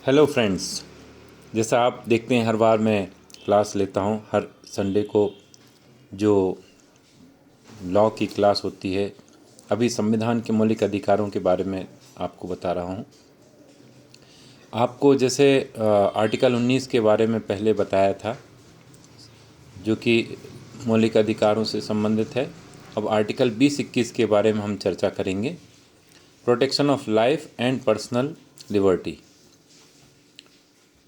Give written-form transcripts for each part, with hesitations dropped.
Hello friends. जैसा आप देखते हैं हर बार मैं क्लास लेता हूं, हर संडे को जो लॉ की क्लास होती है। अभी संविधान के मौलिक अधिकारों के बारे में आपको बता रहा हूं। आपको जैसे आर्टिकल 19 के बारे में पहले बताया था, जो कि मौलिक अधिकारों से संबंधित है। अब आर्टिकल 20-21 के बारे में हम चर्चा करेंगे। Protection of life and personal liberty.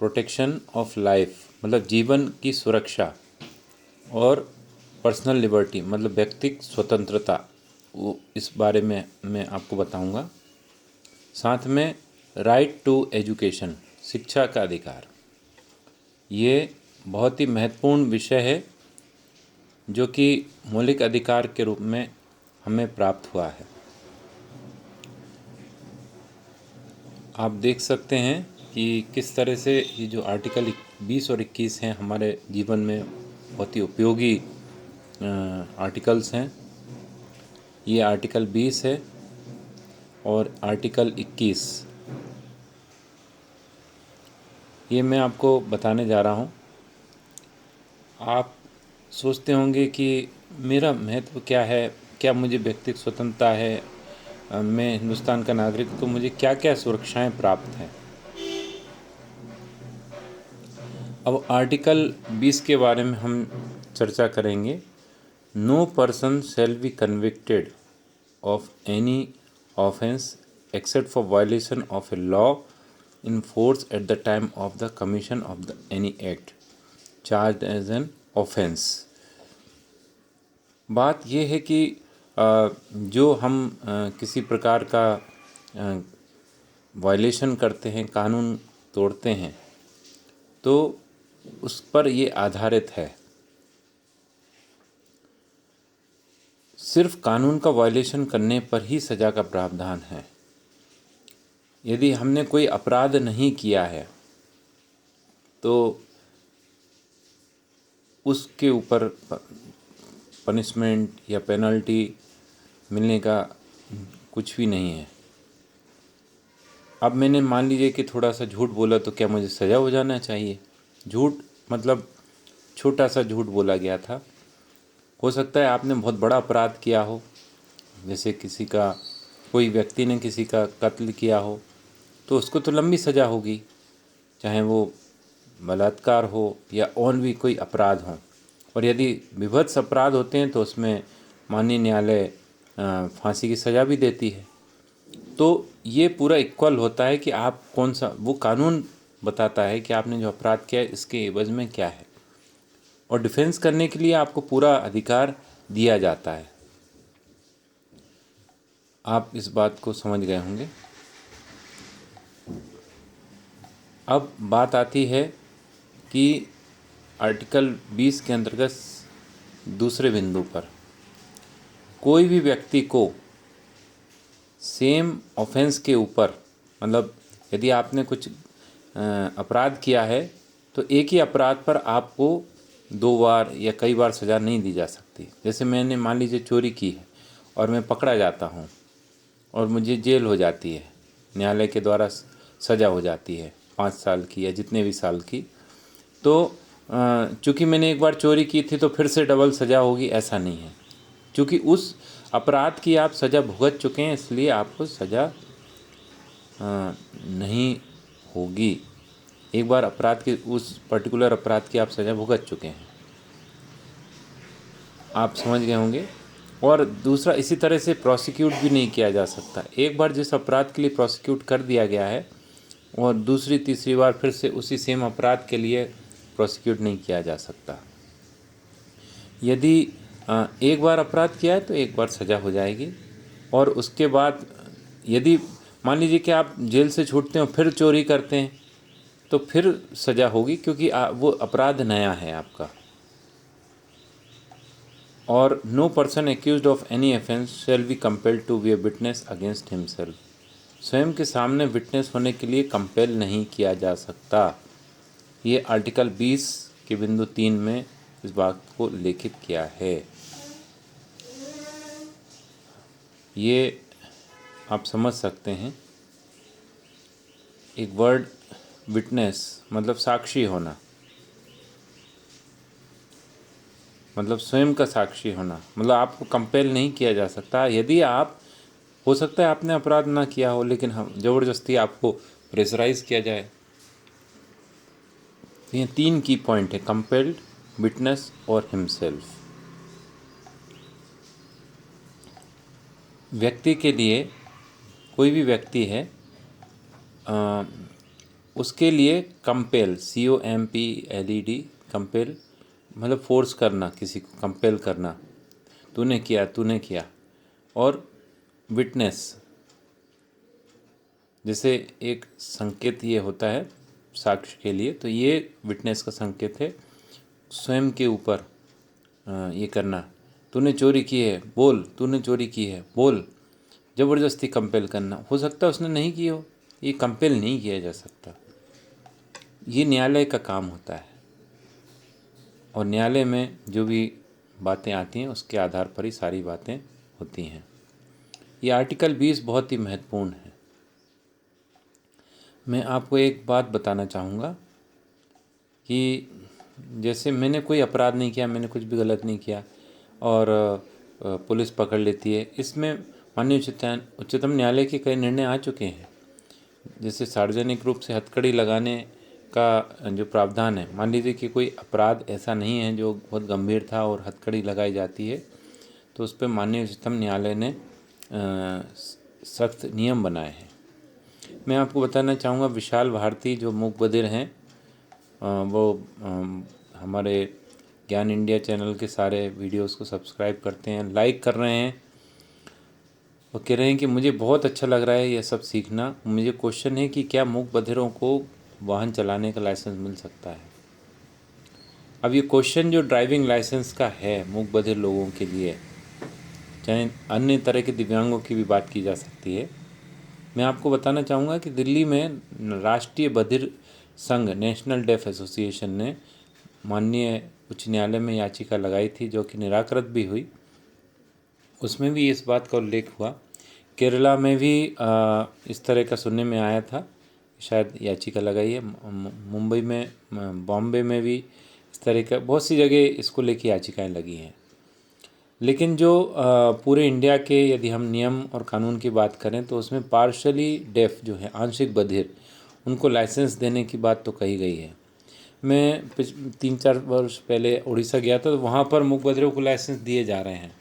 Protection of life मतलब जीवन की सुरक्षा, और पर्सनल लिबर्टी मतलब व्यक्तिगत स्वतंत्रता, वो इस बारे में मैं आपको बताऊंगा। साथ में राइट टू एजुकेशन, शिक्षा का अधिकार, ये बहुत ही महत्वपूर्ण विषय है जो कि मौलिक अधिकार के रूप में हमें प्राप्त हुआ है। आप देख सकते हैं कि किस तरह से ये जो आर्टिकल 20 और 21 हैं हमारे जीवन में बहुत ही उपयोगी आर्टिकल्स हैं। ये आर्टिकल 20 है और आर्टिकल 21 ये मैं आपको बताने जा रहा हूँ। आप सोचते होंगे कि मेरा महत्व क्या है, क्या मुझे व्यक्तिगत स्वतंत्रता है, मैं हिंदुस्तान का नागरिक हूँ, तो मुझे क्या क्या सुरक्षाएं प्राप्त हैं। अब आर्टिकल 20 के बारे में हम चर्चा करेंगे। No person shall be convicted of any offence except for violation of a law in force at the time of the commission of the any act charged as an offense। बात यह है कि जो हम किसी प्रकार का वायलेशन करते हैं, कानून तोड़ते हैं, तो उस पर ये आधारित है। सिर्फ कानून का वायलेशन करने पर ही सज़ा का प्रावधान है। यदि हमने कोई अपराध नहीं किया है तो उसके ऊपर पनिशमेंट या पेनल्टी मिलने का कुछ भी नहीं है। अब मैंने मान लीजिए कि थोड़ा सा झूठ बोला, तो क्या मुझे सज़ा हो जाना चाहिए? झूठ मतलब छोटा सा झूठ बोला गया था। हो सकता है आपने बहुत बड़ा अपराध किया हो, जैसे किसी का, कोई व्यक्ति ने किसी का कत्ल किया हो, तो उसको तो लंबी सज़ा होगी, चाहे वो बलात्कार हो या और भी कोई अपराध हो। और यदि विभत्स अपराध होते हैं तो उसमें माननीय न्यायालय फांसी की सज़ा भी देती है। तो ये पूरा इक्वल होता है कि आप कौन सा, वो कानून बताता है कि आपने जो अपराध किया है इसके एवज में क्या है, और डिफेंस करने के लिए आपको पूरा अधिकार दिया जाता है। आप इस बात को समझ गए होंगे। अब बात आती है कि आर्टिकल 20 के अंतर्गत दूसरे बिंदु पर कोई भी व्यक्ति को सेम ऑफेंस के ऊपर, मतलब यदि आपने कुछ अपराध किया है तो एक ही अपराध पर आपको 2 बार या कई बार सज़ा नहीं दी जा सकती। जैसे मैंने मान लीजिए चोरी की है और मैं पकड़ा जाता हूँ और मुझे जेल हो जाती है, न्यायालय के द्वारा सज़ा हो जाती है 5 साल की या जितने भी साल की, तो चूँकि मैंने एक बार चोरी की थी तो फिर से डबल सज़ा होगी, ऐसा नहीं है। क्योंकि उस अपराध की आप सज़ा भुगत चुके हैं, इसलिए आपको सज़ा नहीं होगी। एक बार अपराध के, उस पर्टिकुलर अपराध की आप सज़ा भुगत चुके हैं। आप समझ गए होंगे। और दूसरा, इसी तरह से प्रोसिक्यूट भी नहीं किया जा सकता। एक बार जिस अपराध के लिए प्रोसिक्यूट कर दिया गया है और दूसरी तीसरी बार फिर से उसी सेम अपराध के लिए प्रोसिक्यूट नहीं किया जा सकता। यदि एक बार अपराध किया है तो एक बार सज़ा हो जाएगी, और उसके बाद यदि मान लीजिए कि आप जेल से छूटते हैं और फिर चोरी करते हैं तो फिर सज़ा होगी, क्योंकि वो अपराध नया है आपका। और no person accused of any offence shall be compelled to be a witness against himself. स्वयं के सामने विटनेस होने के लिए कंपेल नहीं किया जा सकता। ये आर्टिकल 20 के बिंदु 3 में इस बात को लिखित किया है। ये आप समझ सकते हैं। एक वर्ड विटनेस मतलब साक्षी होना, मतलब स्वयं का साक्षी होना, मतलब आपको कंपेल नहीं किया जा सकता। यदि आप, हो सकता है आपने अपराध ना किया हो, लेकिन हम ज़बरदस्ती आपको प्रेशराइज किया जाए। ये 3 की पॉइंट है, कंपेल्ड, विटनेस और हिमसेल्फ। व्यक्ति के लिए, कोई भी व्यक्ति है, उसके लिए कंपेल, COMPLED, कंपेल मतलब फोर्स करना, किसी को कंपेल करना, तूने किया, तूने किया। और विटनेस, जैसे एक संकेत ये होता है साक्ष्य के लिए, तो ये विटनेस का संकेत है, स्वयं के ऊपर ये करना, तूने चोरी की है बोल, तूने चोरी की है बोल, ज़बरदस्ती कंपेल करना। हो सकता है उसने नहीं की हो, ये कंपेल नहीं किया जा सकता। ये न्यायालय का काम होता है, और न्यायालय में जो भी बातें आती हैं उसके आधार पर ही सारी बातें होती हैं। ये आर्टिकल 20 बहुत ही महत्वपूर्ण है। मैं आपको एक बात बताना चाहूँगा कि जैसे मैंने कोई अपराध नहीं किया, मैंने कुछ भी गलत नहीं किया, और पुलिस पकड़ लेती है, इसमें माननीय उच्चतम न्यायालय के कई निर्णय आ चुके हैं। जैसे सार्वजनिक रूप से हथकड़ी लगाने का जो प्रावधान है, मान लीजिए कि कोई अपराध ऐसा नहीं है जो बहुत गंभीर था और हथकड़ी लगाई जाती है, तो उस पर माननीय उच्चतम न्यायालय ने सख्त नियम बनाए हैं। मैं आपको बताना चाहूँगा, विशाल भारती जो मूक बधिर हैं, वो हमारे ज्ञान इंडिया चैनल के सारे वीडियोस को सब्सक्राइब करते हैं, लाइक कर रहे हैं, वो कह रहे हैं कि मुझे बहुत अच्छा लग रहा है ये सब सीखना। मुझे क्वेश्चन है कि क्या मूक बधिरों को वाहन चलाने का लाइसेंस मिल सकता है। अब ये क्वेश्चन जो ड्राइविंग लाइसेंस का है मूक बधिर लोगों के लिए, चाहे अन्य तरह के दिव्यांगों की भी बात की जा सकती है। मैं आपको बताना चाहूँगा कि दिल्ली में राष्ट्रीय बधिर संघ, नेशनल डेफ एसोसिएशन ने माननीय उच्च न्यायालय में याचिका लगाई थी, जो कि निराकृत भी हुई। उसमें भी इस बात का उल्लेख हुआ। केरला में भी इस तरह का सुनने में आया था, शायद याचिका लगाई है। मुंबई में, बॉम्बे में भी इस तरह का बहुत सी जगह इसको लेके याचिकाएं लगी हैं। लेकिन जो पूरे इंडिया के यदि हम नियम और कानून की बात करें, तो उसमें पार्शली डेफ जो है, आंशिक बधिर, उनको लाइसेंस देने की बात तो कही गई है। मैं 3-4 वर्ष पहले उड़ीसा गया था, तो वहाँ पर मूक बधिरों को लाइसेंस दिए जा रहे हैं।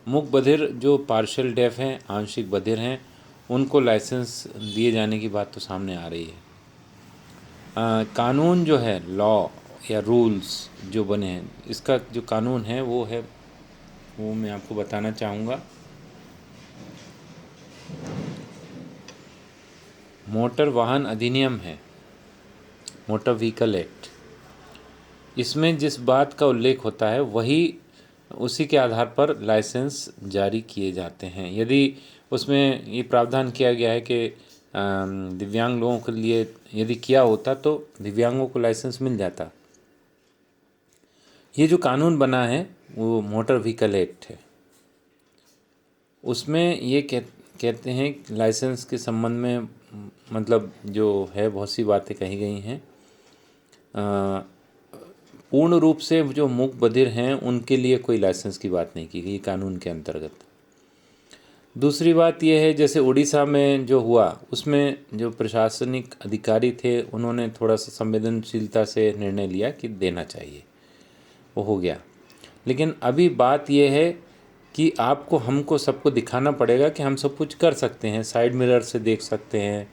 मूक बधिर जो पार्शियल डेफ हैं, आंशिक बधिर हैं, उनको लाइसेंस दिए जाने की बात तो सामने आ रही है। कानून जो है, लॉ या रूल्स जो बने हैं, इसका जो कानून है वो है, वो मैं आपको बताना चाहूँगा। मोटर वाहन अधिनियम है, मोटर व्हीकल एक्ट। इसमें जिस बात का उल्लेख होता है वही, उसी के आधार पर लाइसेंस जारी किए जाते हैं। यदि उसमें ये प्रावधान किया गया है कि दिव्यांग लोगों के लिए यदि किया होता तो दिव्यांगों को लाइसेंस मिल जाता। ये जो कानून बना है वो मोटर व्हीकल एक्ट है। उसमें ये कहते हैं लाइसेंस के संबंध में, मतलब जो है बहुत सी बातें कही गई हैं। पूर्ण रूप से जो मूक बधिर हैं उनके लिए कोई लाइसेंस की बात नहीं की गई कानून के अंतर्गत। दूसरी बात यह है, जैसे उड़ीसा में जो हुआ, उसमें जो प्रशासनिक अधिकारी थे उन्होंने थोड़ा सा संवेदनशीलता से निर्णय लिया कि देना चाहिए, वो हो गया। लेकिन अभी बात यह है कि आपको, हमको सबको दिखाना पड़ेगा कि हम सब कुछ कर सकते हैं। साइड मिरर से देख सकते हैं,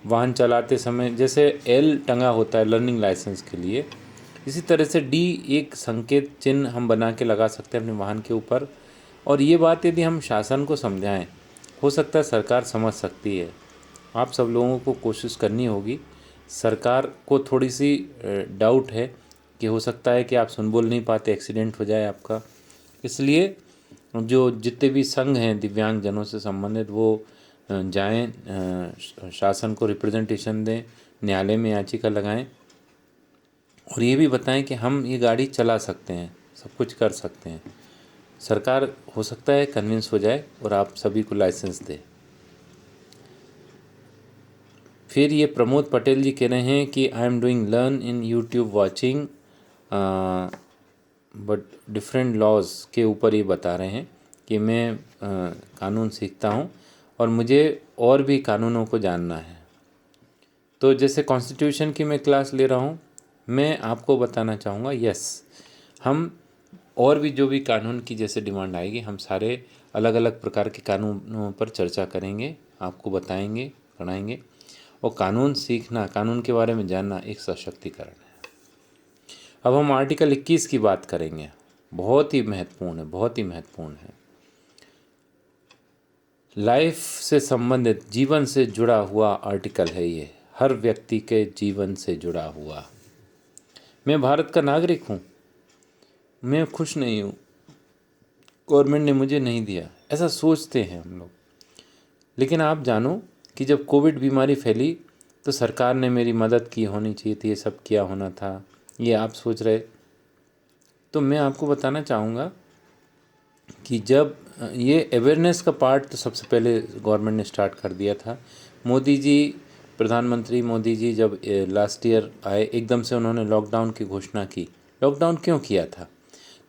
वाहन चलाते समय जैसे L टंगा होता है लर्निंग लाइसेंस के लिए, इसी तरह से D एक संकेत चिन्ह हम बना के लगा सकते हैं अपने वाहन के ऊपर। और ये बात यदि हम शासन को समझाएं, हो सकता है सरकार समझ सकती है। आप सब लोगों को कोशिश करनी होगी। सरकार को थोड़ी सी डाउट है कि हो सकता है कि आप सुन बोल नहीं पाते, एक्सीडेंट हो जाए आपका। इसलिए जो जितने भी संघ हैं दिव्यांग जनों से संबंधित, वो जाएं, शासन को रिप्रेजेंटेशन दें, न्यायालय में याचिका लगाएं, और ये भी बताएं कि हम ये गाड़ी चला सकते हैं, सब कुछ कर सकते हैं। सरकार हो सकता है कन्विंस हो जाए और आप सभी को लाइसेंस दे। फिर ये प्रमोद पटेल जी कह रहे हैं कि I am doing learn in YouTube watching, but different laws के ऊपर ये बता रहे हैं कि मैं कानून सीखता हूँ और मुझे और भी कानूनों को जानना है। तो जैसे कॉन्स्टिट्यूशन की मैं क्लास ले रहा हूँ, मैं आपको बताना चाहूँगा यस, हम और भी जो भी कानून की जैसे डिमांड आएगी, हम सारे अलग अलग प्रकार के कानूनों पर चर्चा करेंगे, आपको बताएंगे, पढ़ाएंगे। और कानून सीखना, कानून के बारे में जानना एक सशक्तिकरण है। अब हम आर्टिकल 21 की बात करेंगे। बहुत ही महत्वपूर्ण है, बहुत ही महत्वपूर्ण है। लाइफ से संबंधित, जीवन से जुड़ा हुआ आर्टिकल है ये, हर व्यक्ति के जीवन से जुड़ा हुआ। मैं भारत का नागरिक हूँ, मैं खुश नहीं हूँ, गवर्नमेंट ने मुझे नहीं दिया, ऐसा सोचते हैं हम लोग। लेकिन आप जानो कि जब कोविड बीमारी फैली तो सरकार ने मेरी मदद की होनी चाहिए थी, ये सब किया होना था, ये आप सोच रहे। तो मैं आपको बताना चाहूँगा कि जब ये अवेयरनेस का पार्ट तो सबसे पहले गवर्नमेंट ने स्टार्ट कर दिया था। मोदी जी, प्रधानमंत्री मोदी जी जब लास्ट ईयर आए, एकदम से उन्होंने लॉकडाउन की घोषणा की। लॉकडाउन क्यों किया था?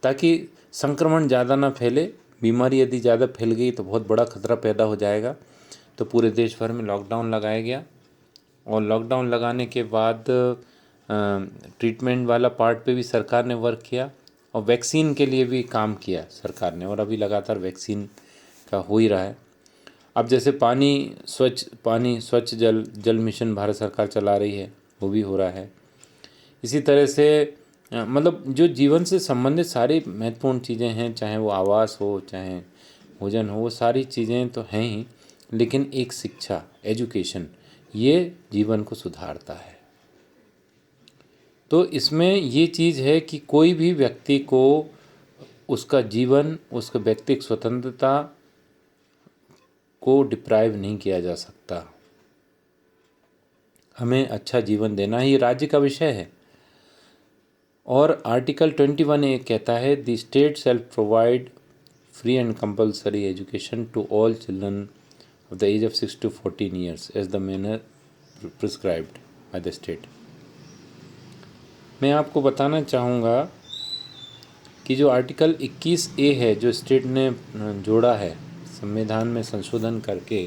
ताकि संक्रमण ज़्यादा ना फैले, बीमारी यदि ज़्यादा फैल गई तो बहुत बड़ा खतरा पैदा हो जाएगा। तो पूरे देश भर में लॉकडाउन लगाया गया और लॉकडाउन लगाने के बाद ट्रीटमेंट वाला पार्ट पे भी सरकार ने वर्क किया और वैक्सीन के लिए भी काम किया सरकार ने, और अभी लगातार वैक्सीन का हो ही रहा है। अब जैसे पानी स्वच्छ जल मिशन भारत सरकार चला रही है, वो भी हो रहा है। इसी तरह से मतलब जो जीवन से संबंधित सारी महत्वपूर्ण चीज़ें हैं, चाहे वो आवास हो, चाहे भोजन हो, वो सारी चीज़ें तो हैं ही, लेकिन एक शिक्षा, एजुकेशन, ये जीवन को सुधारता है। तो इसमें ये चीज़ है कि कोई भी व्यक्ति को उसका जीवन, उसका व्यक्तिगत स्वतंत्रता को डिप्राइव नहीं किया जा सकता। हमें अच्छा जीवन देना ही राज्य का विषय है। और आर्टिकल 21 ये कहता है, the state shall provide free and compulsory education to all children of the age of 6 to 14 years as the manner prescribed by the state. मैं आपको बताना चाहूँगा कि जो आर्टिकल 21A है, जो स्टेट ने जोड़ा है संविधान में संशोधन करके,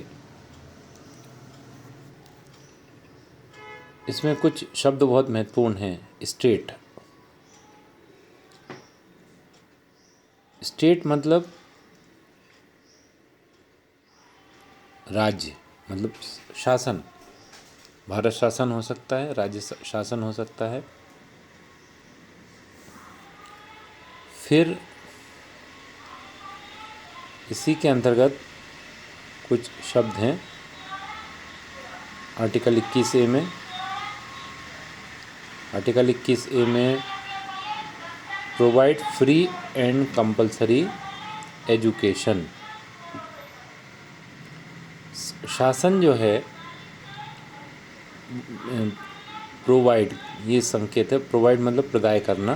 इसमें कुछ शब्द बहुत महत्वपूर्ण हैं। स्टेट, स्टेट मतलब राज्य, मतलब शासन। भारत शासन हो सकता है, राज्य शासन हो सकता है। फिर इसी के अंतर्गत कुछ शब्द हैं आर्टिकल 21A में। आर्टिकल 21A में provide free and compulsory education. शासन जो है, प्रोवाइड ये संकेत है, प्रोवाइड मतलब प्रदाय करना,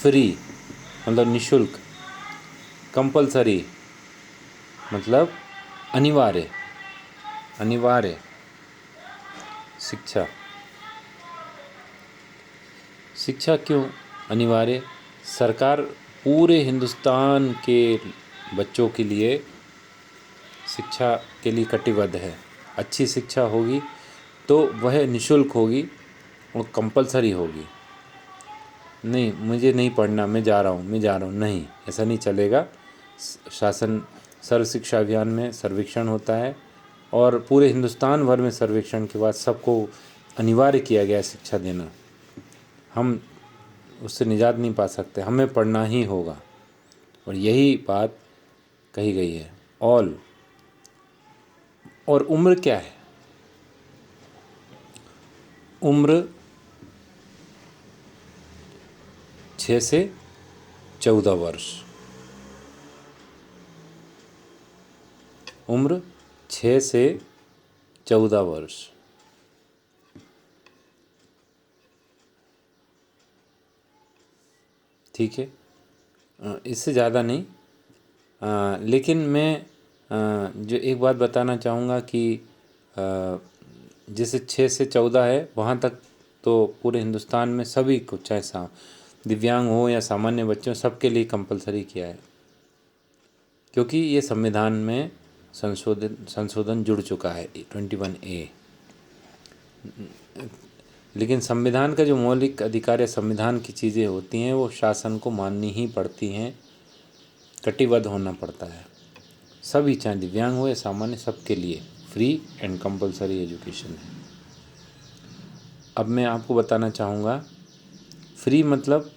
फ्री मतलब निशुल्क, कंपल्सरी मतलब अनिवार्य, अनिवार्य शिक्षा। शिक्षा क्यों अनिवार्य? सरकार पूरे हिंदुस्तान के बच्चों के लिए शिक्षा के लिए कटिबद्ध है। अच्छी शिक्षा होगी तो वह निशुल्क होगी और कंपल्सरी होगी। नहीं, मुझे नहीं पढ़ना, मैं जा रहा हूँ, मैं जा रहा हूँ, नहीं, ऐसा नहीं चलेगा। शासन सर्व शिक्षा अभियान में सर्वेक्षण होता है और पूरे हिंदुस्तान भर में सर्वेक्षण के बाद सबको अनिवार्य किया गया है शिक्षा देना। हम उससे निजात नहीं पा सकते, हमें पढ़ना ही होगा। और यही बात कही गई है। ऑल। और उम्र क्या है? उम्र 6 से 14 वर्ष। उम्र 6 से 14 वर्ष। ठीक है, इससे ज़्यादा नहीं। लेकिन मैं जो एक बात बताना चाहूँगा कि जैसे 6 से 14 है वहाँ तक तो पूरे हिंदुस्तान में सभी को, चाहे दिव्यांग हो या सामान्य बच्चों, सबके लिए कंपलसरी किया है, क्योंकि ये संविधान में संशोधन जुड़ चुका है 21A। लेकिन संविधान का जो मौलिक अधिकार या संविधान की चीज़ें होती हैं वो शासन को माननी ही पड़ती हैं, कटिबद्ध होना पड़ता है। सभी, चाहे दिव्यांग हो या सामान्य, सबके लिए फ्री एंड कंपलसरी एजुकेशन है। अब मैं आपको बताना चाहूँगा फ्री मतलब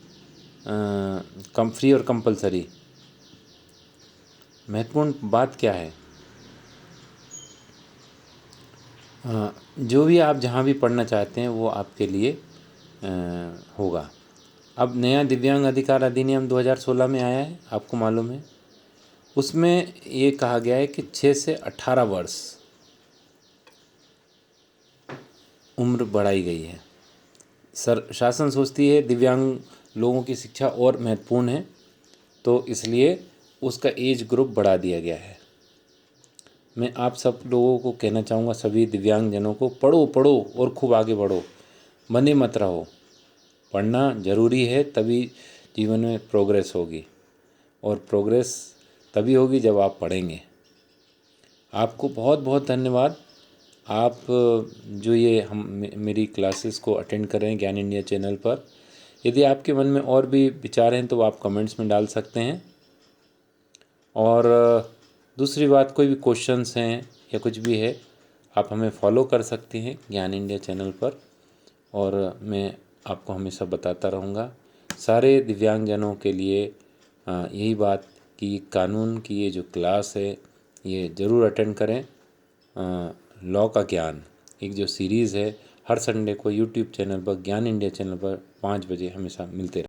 कम फ्री और कंपलसरी महत्वपूर्ण बात क्या है। जो भी आप जहाँ भी पढ़ना चाहते हैं वो आपके लिए होगा। अब नया दिव्यांग अधिकार अधिनियम 2016 में आया है, आपको मालूम है। उसमें ये कहा गया है कि 6 से 18 वर्ष उम्र बढ़ाई गई है। शासन सोचती है दिव्यांग लोगों की शिक्षा और महत्वपूर्ण है, तो इसलिए उसका एज ग्रुप बढ़ा दिया गया है। मैं आप सब लोगों को कहना चाहूँगा, सभी दिव्यांगजनों को, पढ़ो पढ़ो और खूब आगे बढ़ो, बंधे मत रहो। पढ़ना ज़रूरी है, तभी जीवन में प्रोग्रेस होगी, और प्रोग्रेस तभी होगी जब आप पढ़ेंगे। आपको बहुत बहुत धन्यवाद। आप जो ये मेरी क्लासेस को अटेंड कर रहे हैं ज्ञान इंडिया चैनल पर। यदि आपके मन में और भी विचार हैं तो आप कमेंट्स में डाल सकते हैं। और दूसरी बात, कोई भी क्वेश्चंस हैं या कुछ भी है, आप हमें फॉलो कर सकते हैं ज्ञान इंडिया चैनल पर, और मैं आपको हमेशा बताता रहूँगा। सारे दिव्यांगजनों के लिए यही बात कि कानून की ये जो क्लास है ये ज़रूर अटेंड करें। लॉ का ज्ञान एक जो सीरीज़ है, हर संडे को यूट्यूब चैनल पर, ज्ञान इंडिया चैनल पर 5 बजे हमेशा मिलते